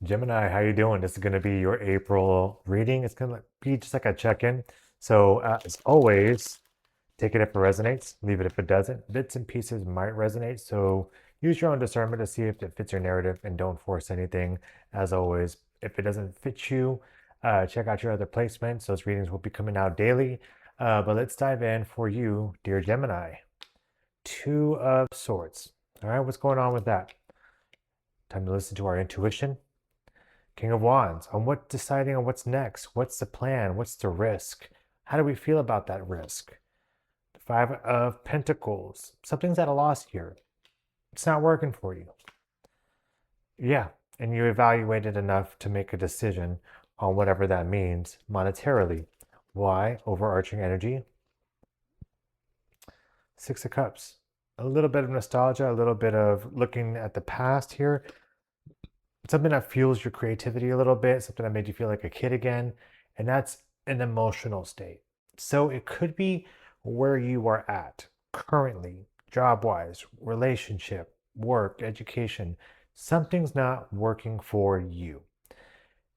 Gemini, how you doing? This is going to be your April reading. It's going to be just like a check-in. So as always, take it if it resonates, leave it if it doesn't. Bits and pieces might resonate, so use your own discernment to see if it fits your narrative and don't force anything. As always, if it doesn't fit you, check out your other placements. Those readings will be coming out daily. But let's dive in for you, dear Gemini. Two of Swords. All right, what's going on with that? Time to listen to our intuition. King of Wands, on what deciding on what's next. What's the plan? What's the risk? How do we feel about that risk? The Five of Pentacles. Something's at a loss here. It's not working for you. Yeah, and you evaluated enough to make a decision on whatever that means monetarily. Why? Overarching energy. Six of Cups. A little bit of nostalgia, a little bit of looking at the past here. Something that fuels your creativity a little bit, something that made you feel like a kid again, and that's an emotional state. So it could be where you are at currently, job wise, relationship, work, education. Something's not working for you.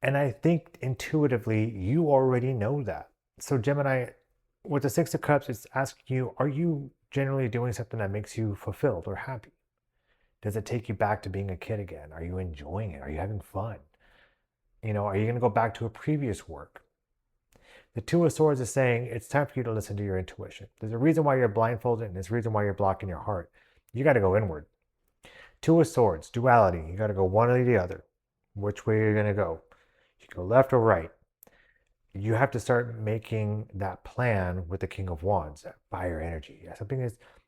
And I think intuitively you already know that. So, Gemini, with the Six of Cups, it's asking you, are you generally doing something that makes you fulfilled or happy? Does it take you back to being a kid again? Are you enjoying it? Are you having fun? Are you going to go back to a previous work? The Two of Swords is saying it's time for you to listen to your intuition. There's a reason why you're blindfolded, and there's a reason why you're blocking your heart. You got to go inward. Two of Swords, duality. You got to go one or the other. Which way are you going to go? You go left or right. You have to start making that plan with the King of Wands, that fire energy.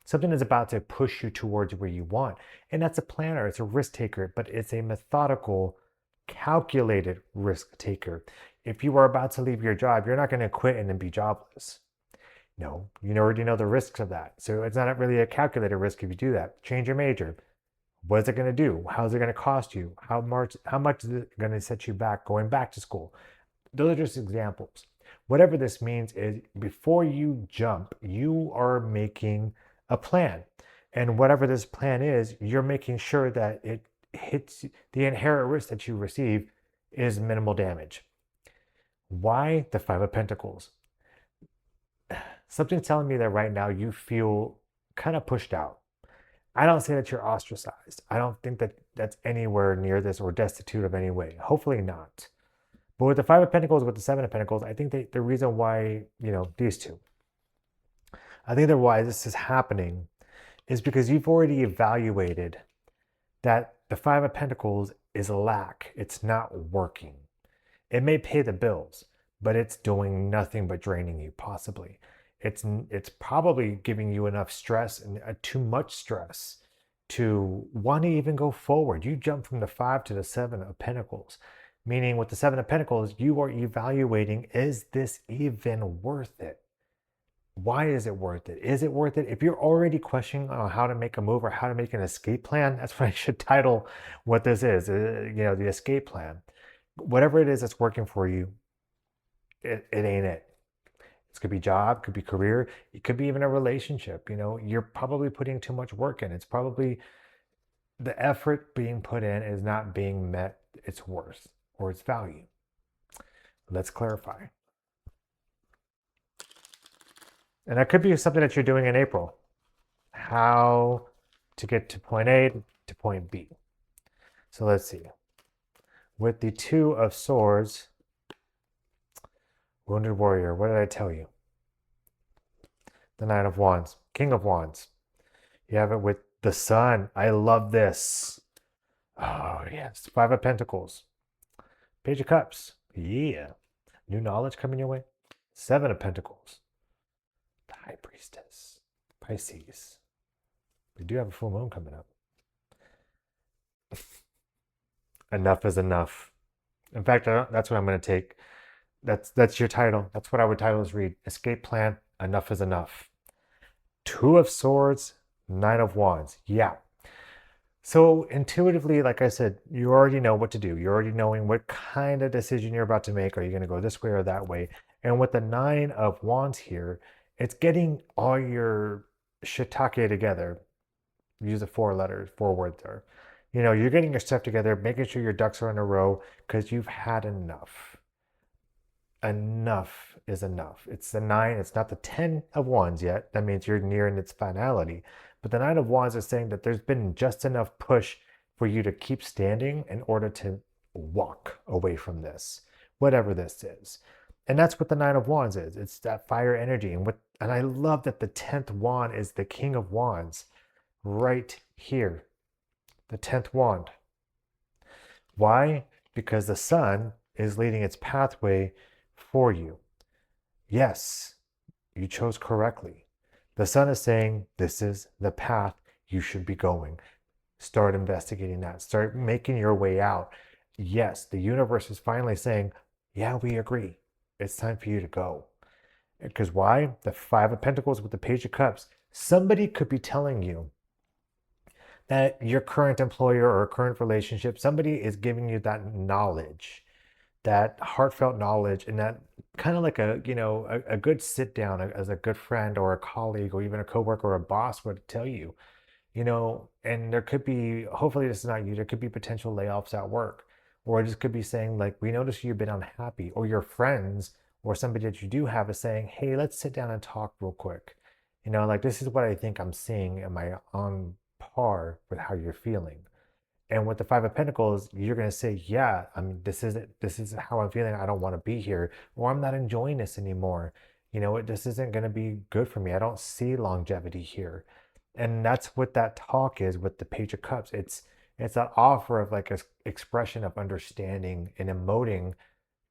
Something is about to push you towards where you want. And that's a planner, it's a risk taker, but it's a methodical, calculated risk taker. If you are about to leave your job, you're not going to quit and then be jobless. No, you already know the risks of that. So it's not really a calculated risk if you do that. Change your major. What is it going to do? How's it going to cost you? How much is it going to set you back going back to school? Those are just examples. Whatever this means is before you jump, you are making a plan. And whatever this plan is, you're making sure that it hits the inherent risk that you receive is minimal damage. Why the Five of Pentacles? Something's telling me that right now you feel kind of pushed out. I don't say that you're ostracized. I don't think that that's anywhere near this or destitute of any way. Hopefully not. But with the Five of Pentacles, with the Seven of Pentacles, I think the reason why, these two, I think that why this is happening is because you've already evaluated that the Five of Pentacles is a lack. It's not working. It may pay the bills, but it's doing nothing but draining you, possibly. It's probably giving you enough stress and too much stress to want to even go forward. You jump from the Five to the Seven of Pentacles, meaning with the Seven of Pentacles, you are evaluating, is this even worth it? Why is it worth it? Is it worth it? If you're already questioning on how to make a move or how to make an escape plan, that's what I should title what this is, the escape plan. Whatever it is that's working for you, it ain't it. It could be job, could be career, it could be even a relationship. You're probably putting too much work in. It's probably the effort being put in is not being met its worth or its value. Let's clarify. And that could be something that you're doing in April. How to get to point A to point B. So let's see. With the Two of Swords, Wounded Warrior, what did I tell you? The Nine of Wands, King of Wands. You have it with the Sun. I love this. Oh, yes. Five of Pentacles. Page of Cups. Yeah. New knowledge coming your way. Seven of Pentacles. The High Priestess. Pisces. We do have a full moon coming up. Enough is enough. In fact, that's what I'm going to take. That's your title. That's what I would title this read. Escape plan. Enough is enough. Two of Swords. Nine of Wands. Yeah. So intuitively, like I said, you already know what to do. You're already knowing what kind of decision you're about to make. Are you going to go this way or that way? And with the Nine of Wands here, it's getting all your shiitake together. Use the four words there. You're getting your stuff together, making sure your ducks are in a row because you've had enough. Enough is enough. It's the nine, it's not the 10 of wands yet. That means you're nearing its finality. But the nine of wands is saying that there's been just enough push for you to keep standing in order to walk away from this, whatever this is. And that's what the nine of wands is. It's that fire energy. And I love that the 10th wand is the king of wands right here. The 10th wand. Why? Because the sun is leading its pathway for you. Yes, you chose correctly. The sun is saying this is the path you should be going. Start investigating that. Start making your way out. Yes, the universe is finally saying, yeah, we agree. It's time for you to go. Because why? The Five of Pentacles with the Page of Cups. Somebody could be telling you that your current employer or current relationship, somebody is giving you that knowledge, that heartfelt knowledge, and that kind of like a good sit down as a good friend or a colleague or even a coworker or a boss would tell you, and there could be, hopefully this is not you, there could be potential layoffs at work, or it just could be saying like, we notice you've been unhappy, or your friends or somebody that you do have is saying, hey, let's sit down and talk real quick. Like this is what I think I'm seeing. Am I on par with how you're feeling? And with the Five of Pentacles, you're going to say, yeah, I mean, this is how I'm feeling. I don't want to be here, or I'm not enjoying this anymore. This isn't going to be good for me. I don't see longevity here. And that's what that talk is with the Page of Cups. It's that offer of like an expression of understanding and emoting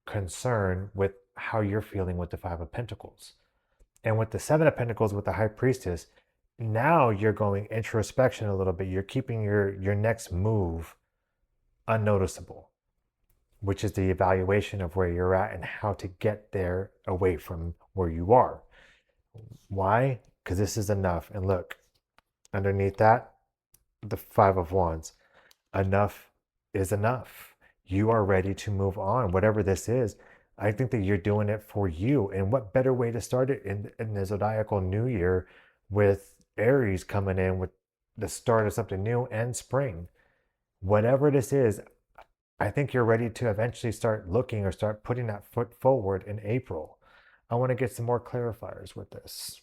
concern with how you're feeling with the Five of Pentacles. And with the Seven of Pentacles with the High Priestess, now you're going introspection a little bit. You're keeping your next move unnoticeable, which is the evaluation of where you're at and how to get there away from where you are. Why? Because this is enough. And look, underneath that, the Five of Wands. Enough is enough. You are ready to move on, whatever this is. I think that you're doing it for you. And what better way to start it in the zodiacal new year with Aries coming in with the start of something new and spring? Whatever this is, I think you're ready to eventually start looking or start putting that foot forward in April. I want to get some more clarifiers with this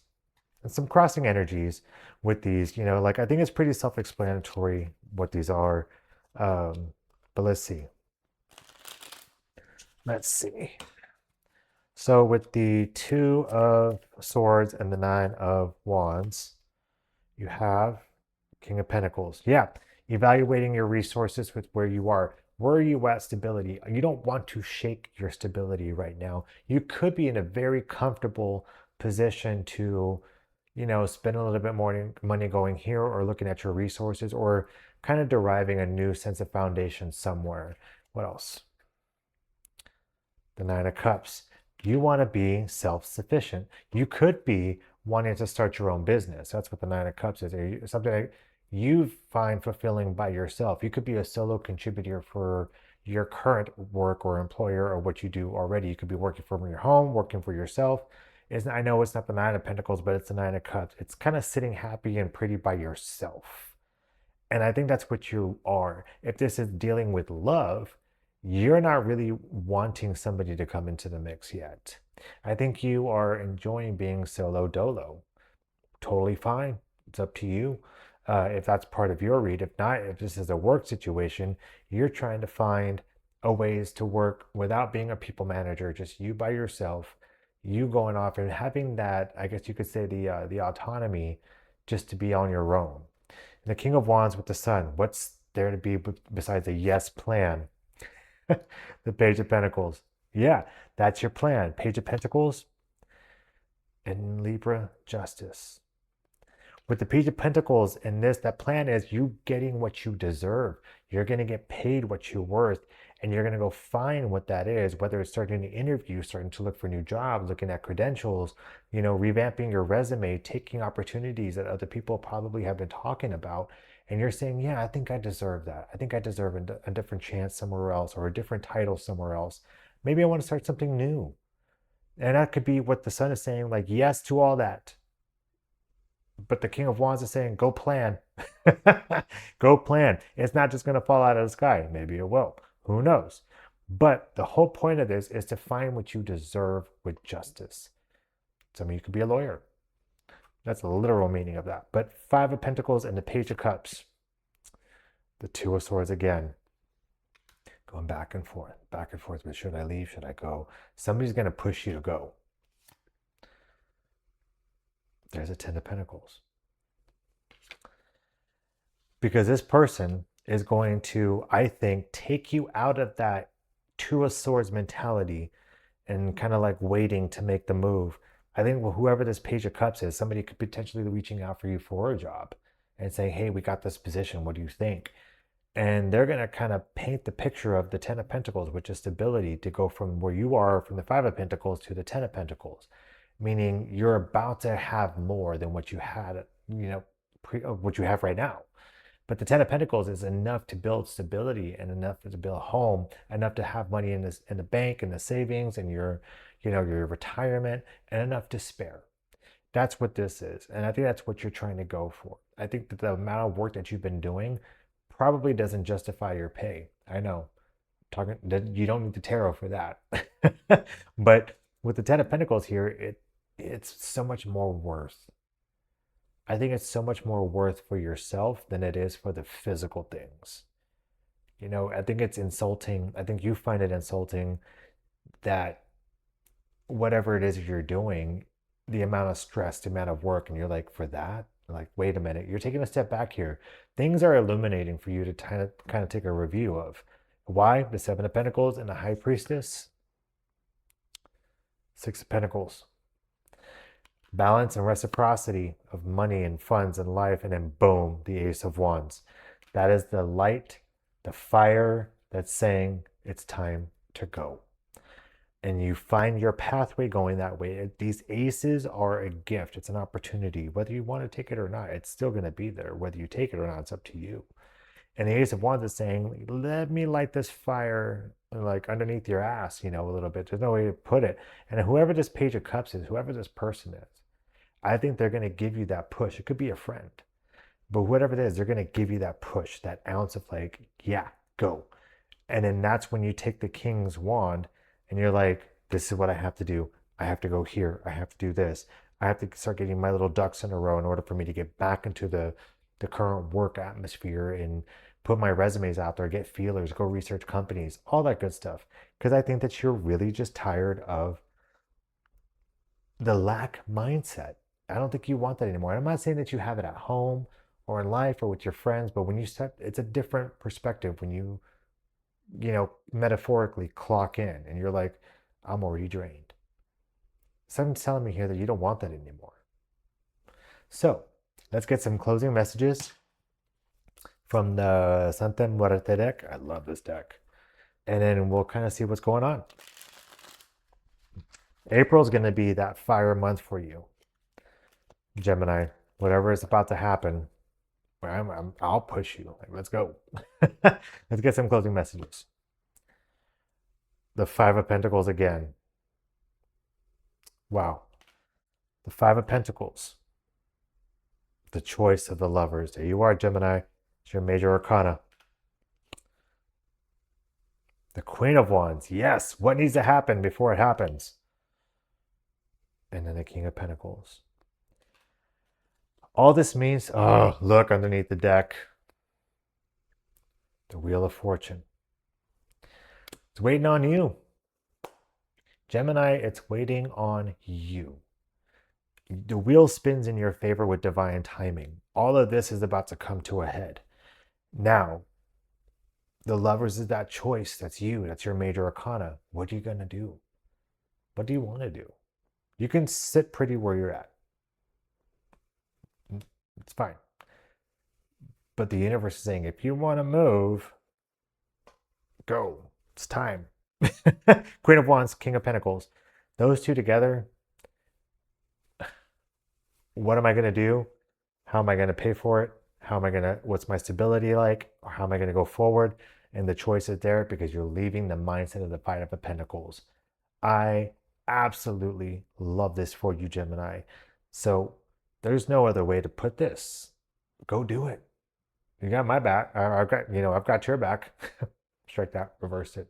and some crossing energies with these. Like I think it's pretty self-explanatory what these are. But let's see. So with the Two of Swords and the Nine of Wands, you have King of Pentacles. Yeah, evaluating your resources with where you are. Where are you at stability? You don't want to shake your stability right now. You could be in a very comfortable position to, spend a little bit more money going here or looking at your resources or kind of deriving a new sense of foundation somewhere. What else? The Nine of Cups. You want to be self-sufficient. You could be wanting to start your own business. That's what the Nine of Cups is. Something that you find fulfilling by yourself. You could be a solo contributor for your current work or employer or what you do already. You could be working from your home, working for yourself. I know it's not the Nine of Pentacles, but it's the Nine of Cups. It's kind of sitting happy and pretty by yourself. And I think that's what you are. If this is dealing with love, you're not really wanting somebody to come into the mix yet. I think you are enjoying being solo dolo. Totally fine. It's up to you. If that's part of your read. If not, if this is a work situation, you're trying to find a ways to work without being a people manager, just you by yourself, you going off and having that, I guess you could say the autonomy just to be on your own. And the King of Wands with the Sun, what's there to be besides a yes plan? The Page of Pentacles. Yeah, that's your plan. Page of Pentacles and Libra, justice. With the Page of Pentacles in this, that plan is you getting what you deserve. You're going to get paid what you're worth, and you're going to go find what that is, whether it's starting to interview, starting to look for new jobs, looking at credentials, revamping your resume, taking opportunities that other people probably have been talking about. And you're saying, yeah, I think I deserve that. I think I deserve a different chance somewhere else or a different title somewhere else. Maybe I want to start something new. And that could be what the Sun is saying, like, yes to all that. But the King of Wands is saying, go plan. Go plan. It's not just going to fall out of the sky. Maybe it will. Who knows? But the whole point of this is to find what you deserve with justice. Some of you could be a lawyer. That's the literal meaning of that. But Five of Pentacles and the Page of Cups. The Two of Swords again. Going back and forth, back and forth. But should I leave? Should I go? Somebody's going to push you to go. There's a Ten of Pentacles. Because this person is going to, I think, take you out of that Two of Swords mentality and kind of like waiting to make the move. I think whoever this Page of Cups is, somebody could potentially be reaching out for you for a job and saying, hey, we got this position. What do you think? And they're going to kind of paint the picture of the Ten of Pentacles, which is stability, to go from where you are from the Five of Pentacles to the Ten of Pentacles, meaning you're about to have more than what you had, what you have right now. But the Ten of Pentacles is enough to build stability and enough to build a home, enough to have money in the bank and the savings and your retirement, and enough to spare. That's what this is. And I think that's what you're trying to go for. I think that the amount of work that you've been doing probably doesn't justify your pay. I know. You don't need the tarot for that. But with the Ten of Pentacles here, it's so much more worth. I think it's so much more worth for yourself than it is for the physical things. I think it's insulting. I think you find it insulting that whatever it is you're doing, the amount of stress, the amount of work, and you're like, for that? Like, wait a minute, you're taking a step back here. Things are illuminating for you to kind of take a review of. Why? The Seven of Pentacles and the High Priestess. Six of Pentacles. Balance and reciprocity of money and funds and life, and then boom, the Ace of Wands. That is the light, the fire that's saying it's time to go. And you find your pathway going that way. These aces are a gift. It's an opportunity. Whether you want to take it or not, it's still going to be there. Whether you take it or not, it's up to you. And the Ace of Wands is saying, let me light this fire like underneath your ass, a little bit. There's no way to put it. And whoever this Page of Cups is, whoever this person is, I think they're going to give you that push. It could be a friend. But whatever it is, they're going to give you that push, that ounce of like, yeah, go. And then that's when you take the King's wand and you're like, this is what I have to do. I have to go here. I have to do this. I have to start getting my little ducks in a row in order for me to get back into the current work atmosphere and put my resumes out there, get feelers, go research companies, all that good stuff. Because I think that you're really just tired of the lack mindset. I don't think you want that anymore. And I'm not saying that you have it at home or in life or with your friends, but when you start, it's a different perspective when you metaphorically clock in and you're like, I'm already drained. Something's telling me here that you don't want that anymore. So let's get some closing messages from the Santa Muerte deck. I love this deck. And then we'll kind of see what's going on. April's going to be that fire month for you, Gemini. Whatever is about to happen, I'll push you. Like, let's go. Let's get some closing messages. The Five of Pentacles again. Wow. The Five of Pentacles. The choice of the lovers. There you are, Gemini. It's your major arcana. The Queen of Wands. Yes. What needs to happen before it happens? And then the King of Pentacles. All this means, oh, look underneath the deck. The Wheel of Fortune. It's waiting on you. Gemini, it's waiting on you. The wheel spins in your favor with divine timing. All of this is about to come to a head. Now, the lovers is that choice. That's you. That's your major arcana. What are you going to do? What do you want to do? You can sit pretty where you're at. It's fine. But the universe is saying, if you want to move, go. It's time. Queen of Wands, King of Pentacles. Those two together, what am I going to do? How am I going to pay for it? What's my stability like? Or how am I going to go forward? And the choice is there because you're leaving the mindset of the Five of Pentacles. I absolutely love this for you, Gemini. So there's no other way to put this. Go do it. You got my back. I've got, I've got your back. Strike that, reverse it.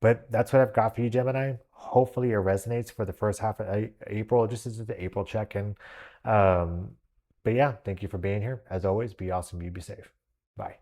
But that's what I've got for you, Gemini. Hopefully it resonates for the first half of April, just as the April check-in. Um, but yeah, thank you for being here. As always, be awesome, you be safe. Bye.